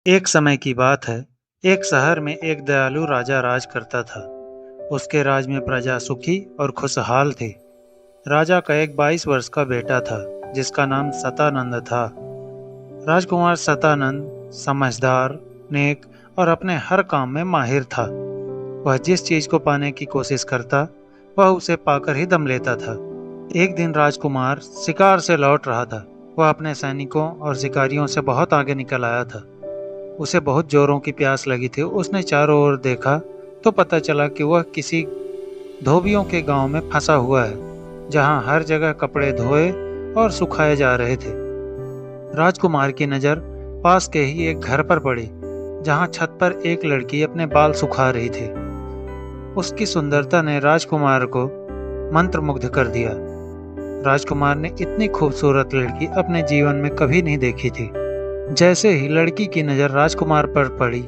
एक समय की बात है। एक शहर में एक दयालु राजा राज करता था। उसके राज में प्रजा सुखी और खुशहाल थी। राजा का एक 22 वर्ष का बेटा था जिसका नाम सतानंद था। राजकुमार सतानंद समझदार, नेक और अपने हर काम में माहिर था। वह जिस चीज को पाने की कोशिश करता वह उसे पाकर ही दम लेता था। एक दिन राजकुमार शिकार से लौट रहा था। वह अपने सैनिकों और शिकारियों से बहुत आगे निकल आया था। उसे बहुत जोरों की प्यास लगी थी। उसने चारों ओर देखा तो पता चला कि वह किसी धोबियों के गांव में फंसा हुआ है, जहां हर जगह कपड़े धोए और सुखाए जा रहे थे। राजकुमार की नज़र पास के ही एक घर पर पड़ी, जहां छत पर एक लड़की अपने बाल सुखा रही थी। उसकी सुंदरता ने राजकुमार को मंत्रमुग्ध कर दिया। राजकुमार ने इतनी खूबसूरत लड़की अपने जीवन में कभी नहीं देखी थी। जैसे ही लड़की की नजर राजकुमार पर पड़ी,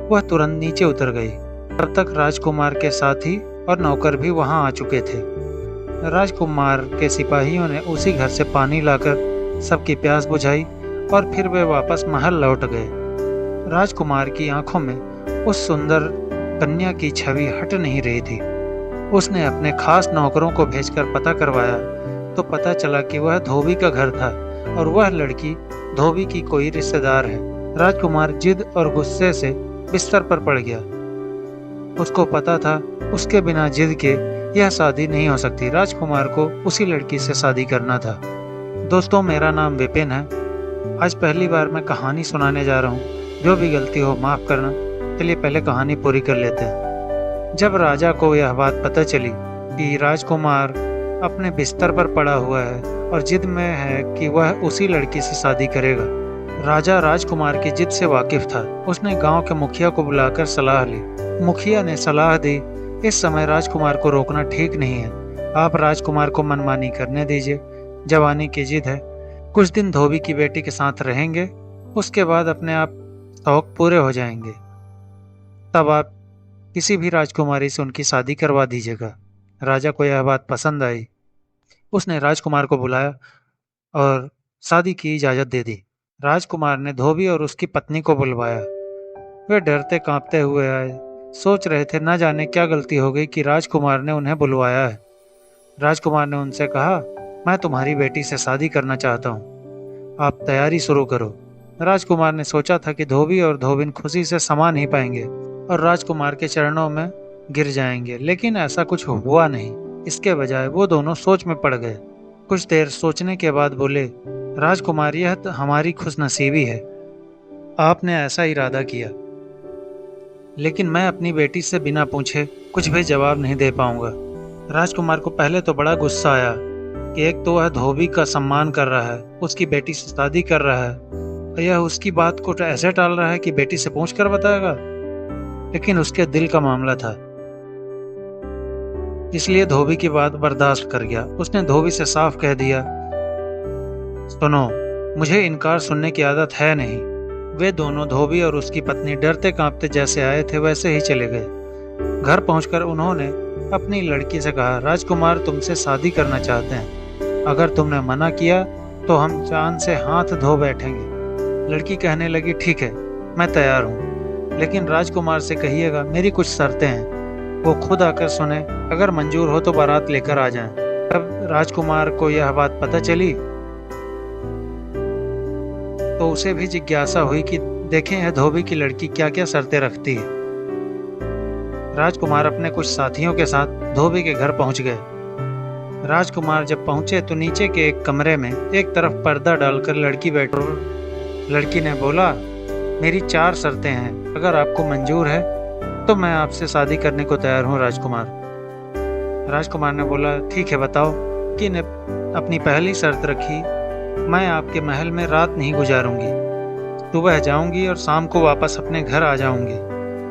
वह तुरंत नीचे उतर गई। तब तक राजकुमार के साथी और नौकर भी वहां आ चुके थे। राजकुमार के सिपाहियों ने उसी घर से पानी लाकर सबकी प्यास बुझाई और फिर वे वापस महल लौट गए। राजकुमार की आंखों में उस सुंदर कन्या की छवि हट नहीं रही थी। उसने अपने खास नौकरों को भेजकर पता करवाया तो पता चला कि वह धोबी का घर था और वह लड़की धोबी की कोई रिश्तेदार है। राजकुमार जिद और गुस्से से बिस्तर पर पड़ गया। उसको पता था उसके बिना जिद के यह शादी नहीं हो सकती। राजकुमार को उसी लड़की से शादी करना था। दोस्तों, मेरा नाम विपिन है। आज पहली बार मैं कहानी सुनाने जा रहा हूँ। जो भी गलती हो माफ करना। चलिए पहले कहानी पूरी कर लेते हैं। जब राजा को यह बात पता चली कि राजकुमार अपने बिस्तर पर पड़ा हुआ है और जिद में है कि वह उसी लड़की से शादी करेगा, राजा राजकुमार की जिद से वाकिफ था। उसने गांव के मुखिया को बुलाकर सलाह ली। मुखिया ने सलाह दी, इस समय राजकुमार को रोकना ठीक नहीं है। आप राजकुमार को मनमानी करने दीजिए। जवानी की जिद है। कुछ दिन धोबी की बेटी के साथ रहेंगे, उसके बाद अपने आप शौक पूरे हो जाएंगे। तब आप किसी भी राजकुमारी से उनकी शादी करवा दीजिएगा। राजा को यह बात पसंद आई। उसने राजकुमार को बुलाया और शादी की इजाजत दे दी। राजकुमार ने धोबी और उसकी पत्नी को बुलवाया। वे डरते कांपते हुए आए। सोच रहे थे न जाने क्या गलती हो गई कि राजकुमार ने उन्हें बुलवाया है। राजकुमार ने उनसे कहा, मैं तुम्हारी बेटी से शादी करना चाहता हूँ, आप तैयारी शुरू करो। राजकुमार ने सोचा था कि धोबी और धोबिन खुशी से समा नहीं पाएंगे और राजकुमार के चरणों में गिर जाएंगे, लेकिन ऐसा कुछ हुआ नहीं। इसके बजाय वो दोनों सोच में पड़ गए। कुछ देर सोचने के बाद बोले, राजकुमार, यह तो हमारी खुशनसीबी है, आपने ऐसा इरादा किया, लेकिन मैं अपनी बेटी से बिना पूछे कुछ भी जवाब नहीं दे पाऊंगा। राजकुमार को पहले तो बड़ा गुस्सा आया कि एक तो वह धोबी का सम्मान कर रहा है, उसकी बेटी से शादी कर रहा है, और यह उसकी बात को ऐसे टाल रहा है कि बेटी से पूछ कर बताएगा। लेकिन उसके दिल का मामला था, इसलिए धोबी की बात बर्दाश्त कर गया। उसने धोबी से साफ कह दिया, सुनो, मुझे इनकार सुनने की आदत है नहीं। वे दोनों, धोबी और उसकी पत्नी, डरते कांपते जैसे आए थे वैसे ही चले गए। घर पहुंचकर उन्होंने अपनी लड़की से कहा, राजकुमार तुमसे शादी करना चाहते हैं। अगर तुमने मना किया तो हम जान से हाथ धो बैठेंगे। लड़की कहने लगी, ठीक है, मैं तैयार हूँ, लेकिन राजकुमार से कहिएगा मेरी कुछ शर्तें हैं, वो खुद आकर सुने। अगर मंजूर हो तो बारात लेकर आ जाएं। तब राजकुमार को यह बात पता चली तो उसे भी जिज्ञासा हुई कि देखें यह धोबी की लड़की क्या क्या शर्तें रखती है। राजकुमार अपने कुछ साथियों के साथ धोबी के घर पहुंच गए। राजकुमार जब पहुंचे तो नीचे के एक कमरे में एक तरफ पर्दा डालकर लड़की बैठी। लड़की ने बोला, मेरी 4 शर्तें हैं, अगर आपको मंजूर है तो मैं आपसे शादी करने को तैयार हूँ राजकुमार। राजकुमार ने बोला, ठीक है, बताओ। लड़की ने अपनी पहली शर्त रखी, मैं आपके महल में रात नहीं गुजारूंगी, सुबह जाऊंगी और शाम को वापस अपने घर आ जाऊंगी।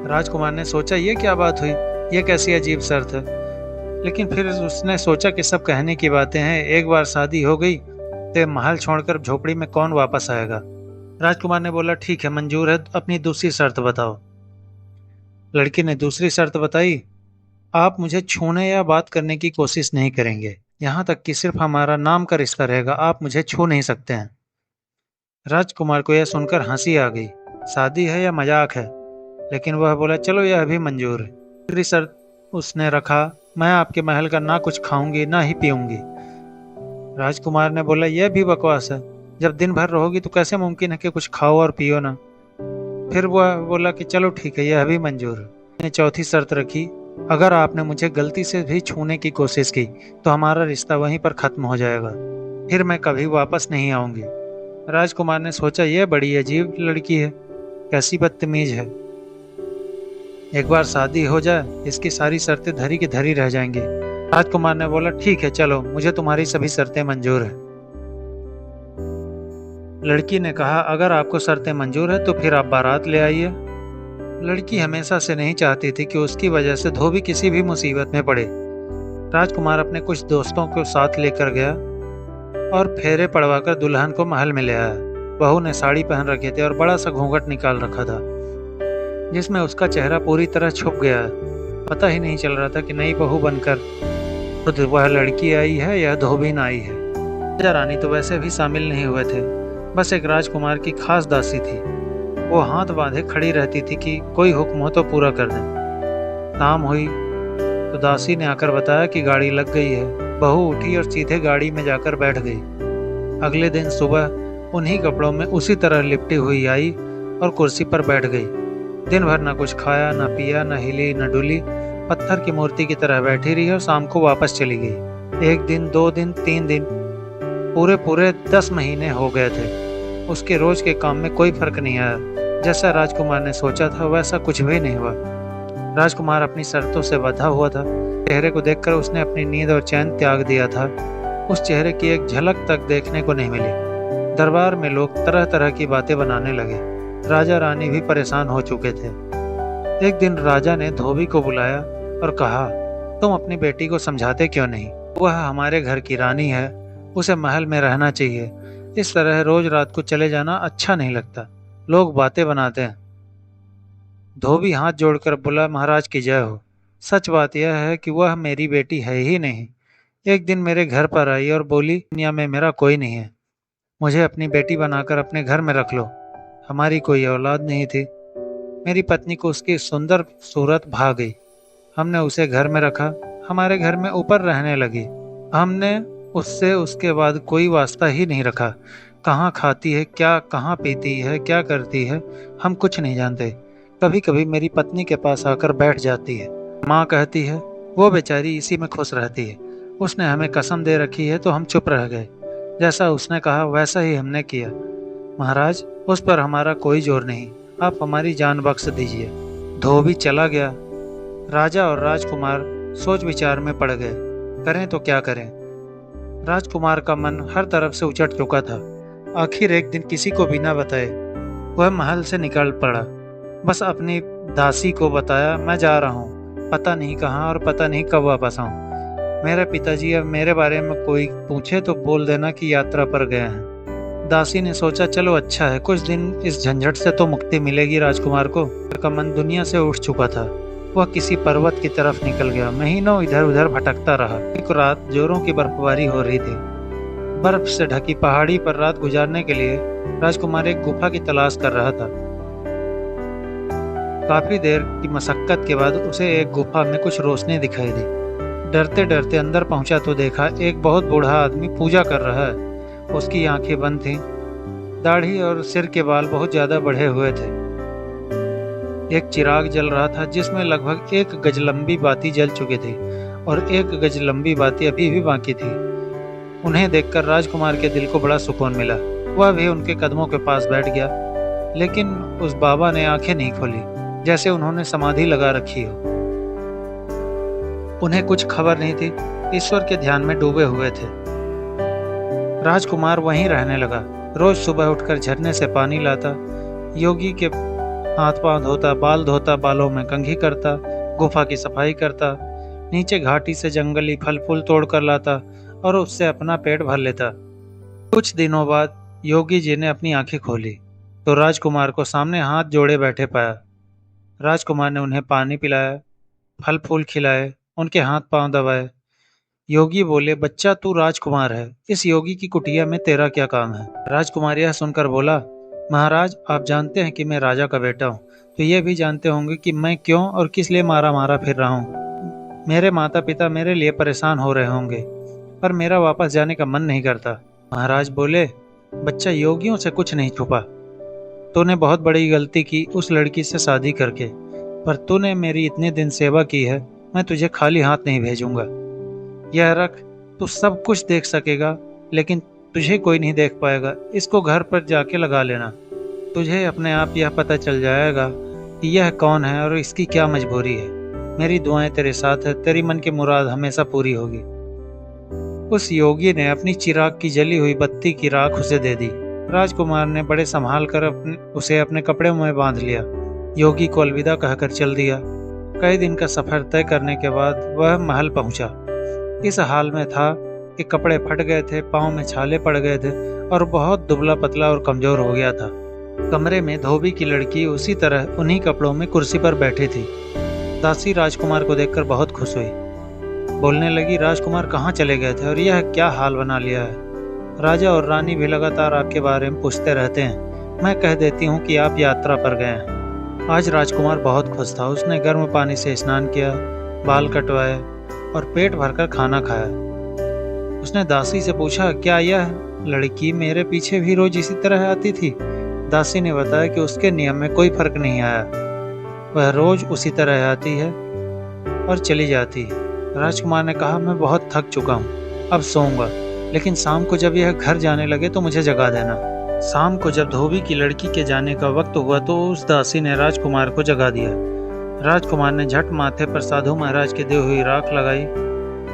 राजकुमार ने सोचा, ये क्या बात हुई, ये कैसी अजीब शर्त है। लेकिन फिर उसने सोचा कि सब कहने की बातें हैं, एक बार शादी हो गई तो महल छोड़कर झोपड़ी में कौन वापस आएगा। राजकुमार ने बोला, ठीक है, मंजूर है, अपनी दूसरी शर्त बताओ। लड़की ने दूसरी शर्त बताई, आप मुझे छूने या बात करने की कोशिश नहीं करेंगे, यहाँ तक कि सिर्फ हमारा नाम का रिश्ता रहेगा, आप मुझे छू नहीं सकते हैं। राजकुमार को यह सुनकर हंसी आ गई। शादी है या मजाक है? लेकिन वह बोला, चलो यह भी मंजूर है। दूसरी शर्त उसने रखा, मैं आपके महल का ना कुछ खाऊंगी ना ही पीऊंगी। राजकुमार ने बोला, यह भी बकवास है, जब दिन भर रहोगी तो कैसे मुमकिन है कि कुछ खाओ और पियो ना। फिर वह बोला कि चलो ठीक है, यह भी मंजूर है। मैंने चौथी शर्त रखी, अगर आपने मुझे गलती से भी छूने की कोशिश की तो हमारा रिश्ता वहीं पर खत्म हो जाएगा, फिर मैं कभी वापस नहीं आऊंगी। राजकुमार ने सोचा, यह बड़ी अजीब लड़की है, कैसी बदतमीज है। एक बार शादी हो जाए, इसकी सारी शर्तें धरी की धरी रह जाएंगी। राजकुमार ने बोला, ठीक है चलो, मुझे तुम्हारी सभी शर्तें मंजूर है। लड़की ने कहा, अगर आपको शर्तें मंजूर है तो फिर आप बारात ले आइए। लड़की हमेशा से नहीं चाहती थी कि उसकी वजह से धोबी किसी भी मुसीबत में पड़े। राजकुमार अपने कुछ दोस्तों को साथ लेकर गया और फेरे पड़वाकर दुल्हन को महल में ले आया। बहू ने साड़ी पहन रखे थे और बड़ा सा घूंघट निकाल रखा था, जिसमें उसका चेहरा पूरी तरह छुप गया। पता ही नहीं चल रहा था कि नई बहू बनकर खुद वह लड़की आई है या धोबीन आई है। राजा रानी तो वैसे भी शामिल नहीं हुए थे, बस एक राजकुमार की खास दासी थी। वो हाथ बांधे खड़ी रहती थी कि कोई हुक्म हो तो पूरा कर दें। शाम हुई तो दासी ने आकर बताया कि गाड़ी लग गई है। बहू उठी और सीधे गाड़ी में जाकर बैठ गई। अगले दिन सुबह उन्हीं कपड़ों में उसी तरह लिपटी हुई आई और कुर्सी पर बैठ गई। दिन भर न कुछ खाया, न पिया, न हिली न डुली, पत्थर की मूर्ति की तरह बैठी रही और शाम को वापस चली गई। 1 दिन, 2 दिन, 3 दिन, पूरे पूरे 10 महीने हो गए थे। उसके रोज के काम में कोई फर्क नहीं आया। जैसा राजकुमार ने सोचा था वैसा कुछ भी नहीं हुआ। राजकुमार अपनी शर्तों से बंधा हुआ था। चेहरे को देखकर उसने अपनी नींद और चैन त्याग दिया था। उस चेहरे की एक झलक तक देखने को नहीं मिली। दरबार में लोग तरह तरह की बातें बनाने लगे। राजा रानी भी परेशान हो चुके थे। एक दिन राजा ने धोबी को बुलाया और कहा, तुम अपनी बेटी को समझाते क्यों नहीं? वह हमारे घर की रानी है, उसे महल में रहना चाहिए। इस तरह रोज रात को चले जाना अच्छा नहीं लगता, लोग बातें बनाते हैं। धोबी हाथ जोड़कर बोला, महाराज की जय हो। सच बात यह है कि वह मेरी बेटी है ही नहीं। एक दिन मेरे घर पर आई और बोली, दुनिया में मेरा कोई नहीं है, मुझे अपनी बेटी बनाकर अपने घर में रख लो। हमारी कोई औलाद नहीं थी। मेरी पत्नी को उसकी सुंदर सूरत भा गई। हमने उसे घर में रखा, हमारे घर में ऊपर रहने लगी। हमने उससे उसके बाद कोई वास्ता ही नहीं रखा। कहाँ खाती है, क्या कहाँ पीती है, क्या करती है, हम कुछ नहीं जानते। कभी कभी मेरी पत्नी के पास आकर बैठ जाती है। माँ कहती है वो बेचारी इसी में खुश रहती है। उसने हमें कसम दे रखी है तो हम चुप रह गए। जैसा उसने कहा वैसा ही हमने किया। महाराज, उस पर हमारा कोई जोर नहीं, आप हमारी जान बख्श दीजिए। धोबी चला गया। राजा और राजकुमार सोच विचार में पड़ गए, करें तो क्या करें। राजकुमार का मन हर तरफ से उचट चुका था। आखिर एक दिन किसी को बिना बताए वह महल से निकल पड़ा। बस अपनी दासी को बताया, मैं जा रहा हूँ, पता नहीं कहाँ और पता नहीं कब वापस आऊँ। मेरे पिताजी अब मेरे बारे में कोई पूछे तो बोल देना कि यात्रा पर गए हैं। दासी ने सोचा, चलो अच्छा है, कुछ दिन इस झंझट से तो मुक्ति मिलेगी राजकुमार को। का मन दुनिया से उठ चुका था। वह किसी पर्वत की तरफ निकल गया। महीनों इधर उधर भटकता रहा। एक रात जोरों की बर्फबारी हो रही थी। बर्फ से ढकी पहाड़ी पर रात गुजारने के लिए राजकुमार एक गुफा की तलाश कर रहा था। काफी देर की मशक्कत के बाद उसे एक गुफा में कुछ रोशनी दिखाई दी। डरते डरते अंदर पहुंचा तो देखा एक बहुत बूढ़ा आदमी पूजा कर रहा है। उसकी आंखें बंद थीं, दाढ़ी और सिर के बाल बहुत ज्यादा बढ़े हुए थे। एक चिराग जल रहा था जिसमें लगभग 1 गज लंबी बाती जल चुकी थी और 1 गज लंबी बाती अभी भी बाकी थी। उन्हें देखकर राजकुमार के दिल को बड़ा सुकून मिला। वह भी उनके कदमों के पास बैठ गया, लेकिन उस बाबा ने आंखें नहीं खोली, जैसे उन्होंने समाधि लगा रखी हो। उन्हें कुछ खबर नहीं थी, ईश्वर के ध्यान में डूबे हुए थे। राजकुमार वहीं रहने लगा। रोज सुबह उठकर झरने से पानी लाता, योगी के हाथ पांव धोता, बाल धोता, बालों में कंघी करता, गुफा की सफाई करता, नीचे घाटी से जंगली फल फूल तोड़ कर लाता और उससे अपना पेट भर लेता। कुछ दिनों बाद योगी जी ने अपनी आंखें खोली तो राजकुमार को सामने हाथ जोड़े बैठे पाया। राजकुमार ने उन्हें पानी पिलाया, फल फूल खिलाए, उनके हाथ पांव दबाए। योगी बोले, बच्चा तू राजकुमार है, इस योगी की कुटिया में तेरा क्या काम है? राजकुमार यह सुनकर बोला, महाराज, आप जानते हैं कि मैं राजा का बेटा हूँ, तो ये भी जानते होंगे कि मैं क्यों और किस लिए मारा मारा फिर रहा हूँ। मेरे माता पिता मेरे लिए परेशान हो रहे होंगे, पर मेरा वापस जाने का मन नहीं करता। महाराज बोले, बच्चा, योगियों से कुछ नहीं छुपा। तूने बहुत बड़ी गलती की उस लड़की से शादी करके, पर तूने मेरी इतने दिन सेवा की है, मैं तुझे खाली हाथ नहीं भेजूंगा। यह रख, तू सब कुछ देख सकेगा, लेकिन तुझे कोई नहीं देख पाएगा। इसको घर पर जाके लगा लेना। तुझे अपने आप यह पता चल जाएगा कि यह कौन है और इसकी क्या मजबूरी है। मेरी दुआएं तेरे साथ है, तेरी मन की मुराद हमेशा पूरी होगी। उस योगी ने अपनी चिराग की जली हुई बत्ती की राख उसे दे दी। राजकुमार ने बड़े संभाल कर उसे अपने कपड़े में बांध लिया। योगी को अलविदा कहकर चल दिया। कई दिन का सफर तय करने के बाद वह महल पहुंचा। इस हाल में था कि कपड़े फट गए थे, पाँव में छाले पड़ गए थे और बहुत दुबला पतला और कमजोर हो गया था। कमरे में धोबी की लड़की उसी तरह उन्हीं कपड़ों में कुर्सी पर बैठी थी। दासी राजकुमार को देखकर बहुत खुश हुई। बोलने लगी, राजकुमार कहाँ चले गए थे और यह क्या हाल बना लिया है? राजा और रानी भी लगातार आपके बारे में पूछते रहते हैं। मैं कह देती हूँ कि आप यात्रा पर गए हैं। आज राजकुमार बहुत खुश था। उसने गर्म पानी से स्नान किया, बाल कटवाए और पेट भरकर खाना खाया। उसने दासी से पूछा, क्या यह लड़की मेरे पीछे भी रोज इसी तरह आती थी? दासी ने बताया कि उसके नियम में कोई फर्क नहीं आया। वह रोज उसी तरह आती है और चली जाती है। राजकुमार ने कहा, मैं बहुत थक चुका हूँ, अब सोऊंगा, लेकिन शाम को जब यह घर जाने लगे तो मुझे जगा देना। शाम को जब धोबी की लड़की के जाने का वक्त हुआ तो उस दासी ने राजकुमार को जगा दिया। राजकुमार ने झट माथे पर साधु महाराज की दी हुई राख लगाई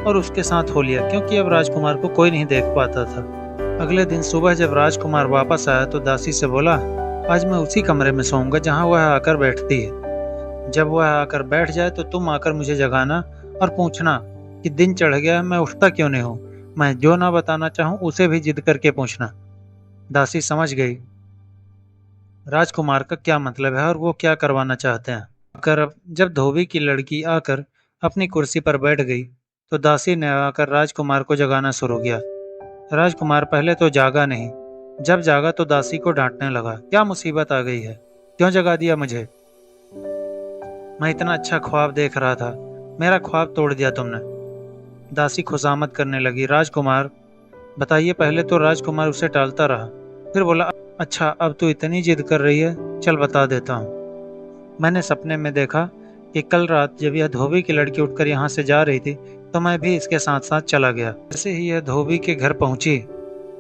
और उसके साथ हो लिया, क्योंकि अब राजकुमार को कोई नहीं देख पाता था। अगले दिन सुबह जब राजकुमार वापस आया तो दासी से बोला, आज मैं उसी कमरे में सोऊंगा जहां वह आकर बैठती है। जब वह आकर बैठ जाए तो तुम आकर मुझे जगाना और पूछना कि दिन चढ़ गया, मैं उठता क्यों नहीं हूँ। मैं जो ना बताना चाहूँ उसे भी जिद करके पूछना। दासी समझ गई राजकुमार का क्या मतलब है और वो क्या करवाना चाहते हैं। जब धोबी की लड़की आकर अपनी कुर्सी पर बैठ गई तो दासी ने आकर राजकुमार को जगाना शुरू किया। राजकुमार पहले तो जागा नहीं। जब जागा तो दासी को डांटने लगा, क्या मुसीबत आ गई है, क्यों जगा दिया मुझे? मैं इतना अच्छा ख्वाब देख रहा था, मेरा ख्वाब तोड़ दिया तुमने। दासी खुशामद करने लगी। राजकुमार बताइए। पहले तो राजकुमार उसे टालता रहा, फिर बोला, अच्छा अब तू इतनी जिद कर रही है, चल बता देता हूँ। मैंने सपने में देखा कि कल रात जब यह धोबी की लड़की उठकर यहाँ से जा रही थी तो मैं भी इसके साथ साथ चला गया। जैसे ही यह धोबी के घर पहुंची,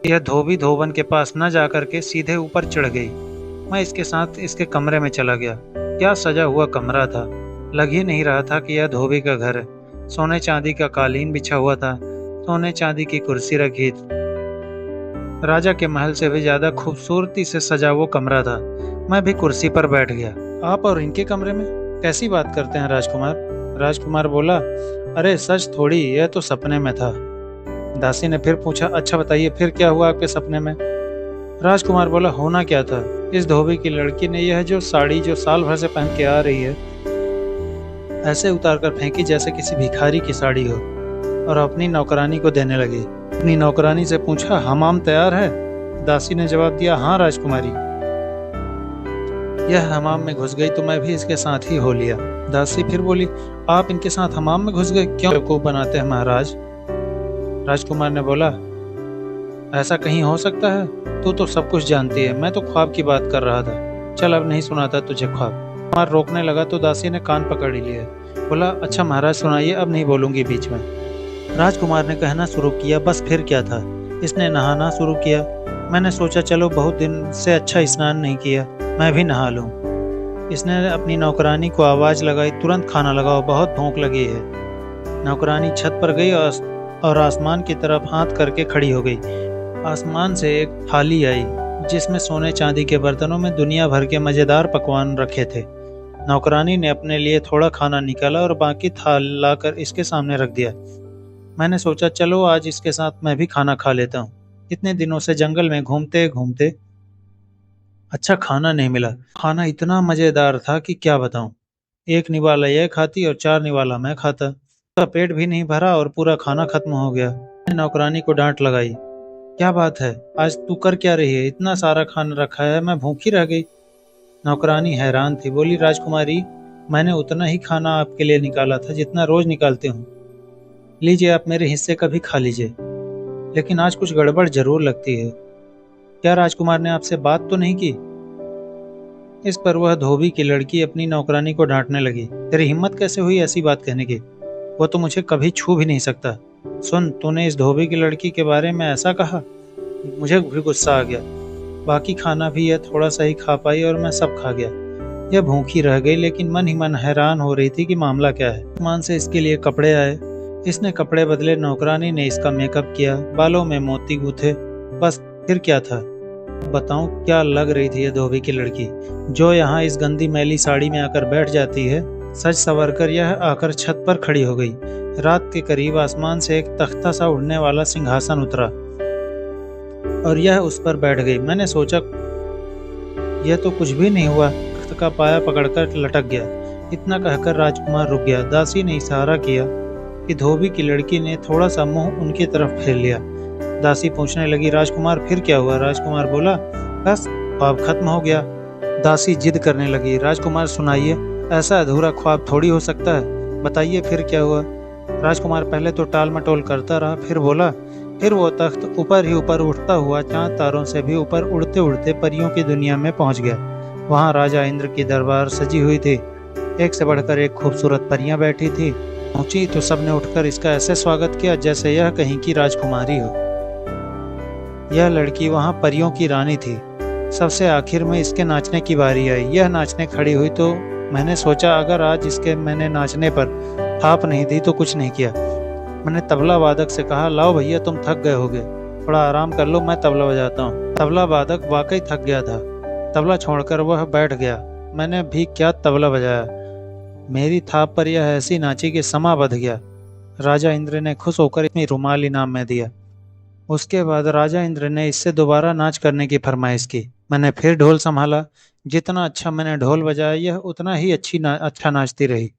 यह धोबी धोबन के पास न जाकर के सीधे ऊपर चढ़ गई। मैं इसके साथ इसके कमरे में चला गया। क्या सजा हुआ कमरा था, लग ही नहीं रहा था कि यह धोबी का घर है। सोने चांदी का कालीन बिछा हुआ था, सोने चांदी की कुर्सी रखी थी। राजा के महल से भी ज्यादा खूबसूरती से सजा वो कमरा था। मैं भी कुर्सी पर बैठ गया। आप और इनके कमरे में कैसी बात करते हैं राजकुमार? राजकुमार बोला, अरे सच थोड़ी, यह तो सपने में था। दासी ने फिर पूछा, अच्छा बताइए फिर क्या हुआ आपके सपने में? राजकुमार बोला, होना क्या था, इस धोबी की लड़की ने यह जो साड़ी जो साल भर से पहन के आ रही है ऐसे उतार कर फेंकी जैसे किसी भिखारी की साड़ी हो और अपनी नौकरानी को देने लगी। अपनी नौकरानी से पूछा, हमाम तैयार है? दासी ने जवाब दिया, हाँ राजकुमारी। यह हमाम में घुस गई तो मैं भी इसके साथ ही हो लिया। दासी फिर बोली, आप इनके साथ हमाम में घुस गए, क्यों बेवकूफ बनाते हैं महाराज? राजकुमार ने बोला, ऐसा कहीं हो सकता है? तू तो सब कुछ जानती है, मैं तो ख्वाब की बात कर रहा था। चल अब नहीं सुनाता तुझे ख्वाब। कुमार रोकने लगा तो दासी ने कान पकड़ लिए। बोला, अच्छा महाराज सुनाइए, अब नहीं बोलूंगी बीच में। राजकुमार ने कहना शुरू किया, बस फिर क्या था, इसने नहाना शुरू किया। मैंने सोचा चलो बहुत दिन से अच्छा स्नान नहीं किया, मैं भी नहा लूं। इसने अपनी नौकरानी को आवाज लगाई, तुरंत खाना लगाओ, बहुत भूख लगी है। नौकरानी छत पर गई और आसमान की तरफ हाथ करके खड़ी हो गई। आसमान से एक थाली आई जिसमें सोने चांदी के बर्तनों में दुनिया भर के मजेदार पकवान रखे थे। नौकरानी ने अपने लिए थोड़ा खाना निकाला और बाकी थाल लाकर इसके सामने रख दिया। मैंने सोचा चलो आज इसके साथ मैं भी खाना खा लेता हूँ। इतने दिनों से जंगल में घूमते घूमते अच्छा खाना नहीं मिला। खाना इतना मजेदार था कि क्या बताऊं। एक निवाला यह खाती और 4 निवाला मैं खाता। उसका पेट भी नहीं भरा और पूरा खाना खत्म हो गया। मैंने नौकरानी को डांट लगाई, क्या बात है, आज तू कर क्या रही है? इतना सारा खाना रखा है, मैं भूखी रह गई। नौकरानी हैरान थी, बोली राजकुमारी, मैंने उतना ही खाना आपके लिए निकाला था जितना रोज निकालती हूँ। लीजिए, आप मेरे हिस्से का भी खा लीजिए। लेकिन आज कुछ गड़बड़ जरूर लगती है। क्या राजकुमार ने आपसे बात तो नहीं की? इस पर वह धोबी की लड़की अपनी नौकरानी को डांटने लगी। तेरी हिम्मत कैसे हुई ऐसी बात कहने की? वो तो मुझे कभी छू भी नहीं सकता। सुन, तूने इस धोबी की लड़की के बारे में ऐसा कहा? मुझे भी गुस्सा आ गया। बाकी खाना भी यह थोड़ा सा ही खा पाई और मैं सब खा गया। यह भूखी रह गई, लेकिन मन ही मन हैरान हो रही थी कि मामला क्या है। मान से इसके लिए कपड़े आए, इसने कपड़े बदले, नौकरानी ने इसका मेकअप किया, बालों में मोती गूंथे, बस फिर क्या था? बताऊं क्या लग रही थी ये धोबी की लड़की, जो यहाँ इस गंदी मैली साड़ी में आकर बैठ जाती है। सज सवर कर यह आकर छत पर खड़ी हो गई। रात के करीब आसमान से एक तख्ता सा उड़ने वाला सिंहासन उतरा और यह उस पर बैठ गई। मैंने सोचा यह तो कुछ भी नहीं हुआ, तख्त का पाया पकड़कर लटक गया। इतना कहकर राजकुमार रुक गया। दासी ने इशारा किया कि धोबी की लड़की ने थोड़ा सा मुंह उनकी तरफ फेर लिया। दासी पूछने लगी, राजकुमार फिर क्या हुआ? राजकुमार बोला, बस ख्वाब खत्म हो गया। दासी जिद करने लगी, राजकुमार सुनाइए, ऐसा अधूरा ख्वाब थोड़ी हो सकता है, बताइए फिर क्या हुआ? राजकुमार पहले तो टाल मटोल करता रहा, फिर बोला, फिर वो तख्त ऊपर ही ऊपर उठता हुआ चांद तारों से भी ऊपर उड़ते उड़ते परियों की दुनिया में पहुंच गया। वहां राजा इंद्र की दरबार सजी हुई थी। एक से बढ़कर एक खूबसूरत परियां बैठी थी। पहुंची तो सबने उठकर इसका ऐसे स्वागत किया जैसे यह कहीं की राजकुमारी हो। यह लड़की वहां परियों की रानी थी। सबसे आखिर में इसके नाचने की बारी आई। यह नाचने खड़ी हुई तो मैंने सोचा अगर आज इसके मैंने नाचने पर थाप नहीं दी तो कुछ नहीं किया। मैंने तबला वादक से कहा, लाओ भैया, तुम थक गए होगे, थोड़ा आराम कर लो, मैं तबला बजाता हूँ। तबला वादक वाकई थक गया था। तबला छोड़कर वह बैठ गया। मैंने भी क्या तबला बजाया। मेरी थाप पर यह ऐसी नाची कि समा बंध गया। राजा इंद्र ने खुश होकर इसमें रुमाल इनाम में दिया। उसके बाद राजा इंद्र ने इससे दोबारा नाच करने की फरमाइश की। मैंने फिर ढोल संभाला। जितना अच्छा मैंने ढोल बजाया, यह उतना ही अच्छा नाचती रही।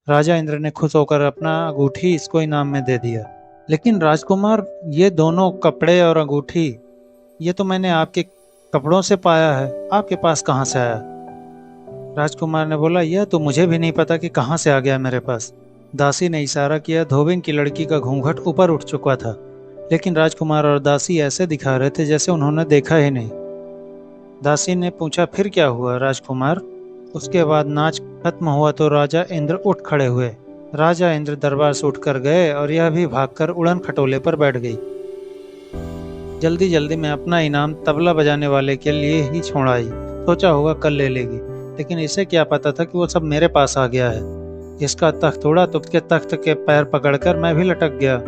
राजा इंद्र ने खुश होकर अपना अंगूठी इसको इनाम में दे दिया। लेकिन राजकुमार, ये दोनों कपड़े और अंगूठी, ये तो मैंने आपके कपड़ों से पाया है, आपके पास कहाँ से आया? राजकुमार ने बोला, यह तो मुझे भी नहीं पता कि कहाँ से आ गया मेरे पास। दासी ने इशारा किया। धोबिन की लड़की का घूंघट ऊपर उठ चुका था, लेकिन राजकुमार और दासी ऐसे दिखा रहे थे जैसे उन्होंने देखा ही नहीं। दासी ने पूछा, फिर क्या हुआ राजकुमार? उसके बाद नाच खत्म हुआ तो राजा इंद्र उठ खड़े हुए। राजा इंद्र दरबार से उठकर गए और यह भी भागकर उड़न खटोले पर बैठ गई। जल्दी जल्दी में अपना इनाम तबला बजाने वाले के लिए ही छोड़ आई। सोचा होगा कल ले लेगी, लेकिन इसे क्या पता था कि वो सब मेरे पास आ गया है। इसका तख्त उड़ा तो उसके तख्त के पैर पकड़कर मैं भी लटक गया।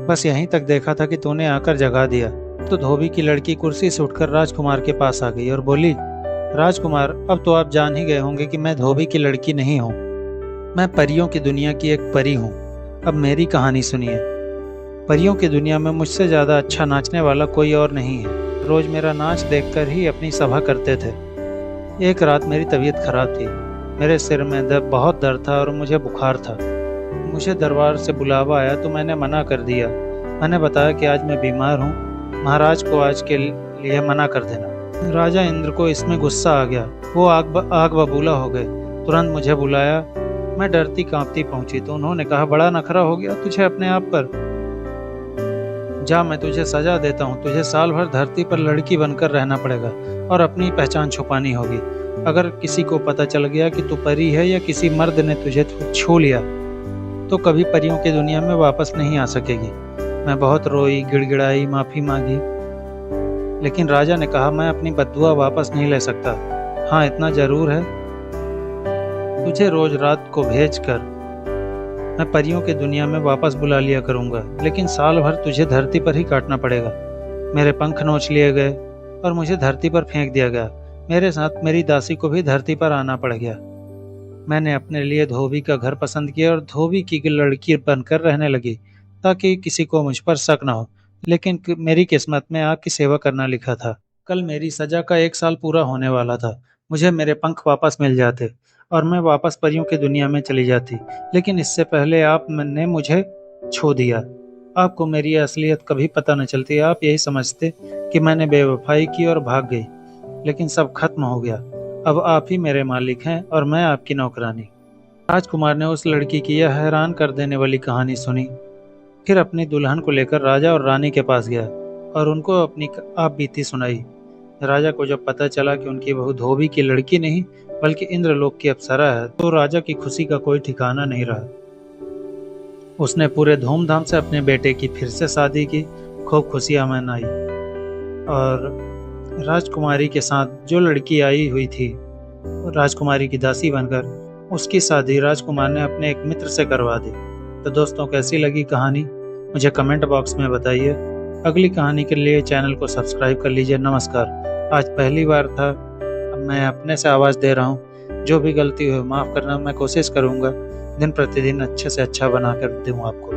बस यहीं तक देखा था कि तूने आकर जगा दिया। तो धोबी की लड़की कुर्सी से उठकर राजकुमार के पास आ गई और बोली, राजकुमार, अब तो आप जान ही गए होंगे कि मैं धोबी की लड़की नहीं हूँ। मैं परियों की दुनिया की एक परी हूँ। अब मेरी कहानी सुनिए। परियों की दुनिया में मुझसे ज़्यादा अच्छा नाचने वाला कोई और नहीं है। रोज मेरा नाच देखकर ही अपनी सभा करते थे। एक रात मेरी तबीयत खराब थी। मेरे सिर में बहुत दर्द था और मुझे बुखार था। मुझे दरबार से बुलावा आया तो मैंने मना कर दिया। मैंने बताया कि आज मैं बीमार हूँ, महाराज को आज के लिए मना कर देना। राजा इंद्र को इसमें गुस्सा आ गया। वो आग बबूला हो गए। तुरंत मुझे बुलाया। मैं डरती कांपती पहुंची तो उन्होंने कहा, बड़ा नखरा हो गया तुझे अपने आप पर। जा, मैं तुझे सजा देता हूँ। तुझे साल भर धरती पर लड़की बनकर रहना पड़ेगा और अपनी पहचान छुपानी होगी। अगर किसी को पता चल गया कि तू परी है या किसी मर्द ने तुझे छू लिया तो कभी परियों की दुनिया में वापस नहीं आ सकेगी। मैं बहुत रोई, गिड़गिड़ाई, माफी मांगी, लेकिन राजा ने कहा, मैं अपनी बद्दुआ वापस नहीं ले सकता। हाँ, इतना जरूर है, तुझे रोज रात को भेजकर मैं परियों की दुनिया में वापस बुला लिया करूंगा, लेकिन साल भर तुझे धरती पर ही काटना पड़ेगा। मेरे पंख नोच लिए गए और मुझे धरती पर फेंक दिया गया। मेरे साथ मेरी दासी को भी धरती पर आना पड़ गया। मैंने अपने लिए धोबी का घर पसंद किया और धोबी की लड़की बनकर रहने लगी ताकि किसी को मुझ पर शक न हो। लेकिन मेरी किस्मत में आपकी सेवा करना लिखा था। कल मेरी सजा का 1 साल पूरा होने वाला था। मुझे मेरे पंख वापस मिल जाते और मैं वापस परियों की दुनिया में चली जाती, लेकिन इससे पहले आपने मुझे छू दिया। आपको मेरी असलियत कभी पता न चलती। आप यही समझते कि मैंने बेवफाई की और भाग गई, लेकिन सब खत्म हो गया। अब आप ही मेरे मालिक हैं और मैं आपकी नौकरानी। राजकुमार ने उस लड़की की यह हैरान कर देने वाली कहानी सुनी। फिर अपनी दुल्हन को लेकर राजा और रानी के पास गया और उनको अपनी आप बीती सुनाई। राजा को जब पता चला कि उनकी बहू धोबी की लड़की नहीं बल्कि इंद्रलोक की अप्सरा है, तो राजा की खुशी का कोई ठिकाना नहीं रहा। उसने पूरे धूमधाम से अपने बेटे की फिर से शादी की, खूब खुशियां मनाई। और राजकुमारी के साथ जो लड़की आई हुई थी राजकुमारी की दासी बनकर, उसकी शादी राजकुमार ने अपने एक मित्र से करवा दी। तो दोस्तों, कैसी लगी कहानी मुझे कमेंट बॉक्स में बताइए। अगली कहानी के लिए चैनल को सब्सक्राइब कर लीजिए। नमस्कार। आज पहली बार था, अब मैं अपने से आवाज़ दे रहा हूँ। जो भी गलती हो माफ़ करना, मैं कोशिश करूँगा दिन प्रतिदिन अच्छे से अच्छा बना कर दूँ आपको।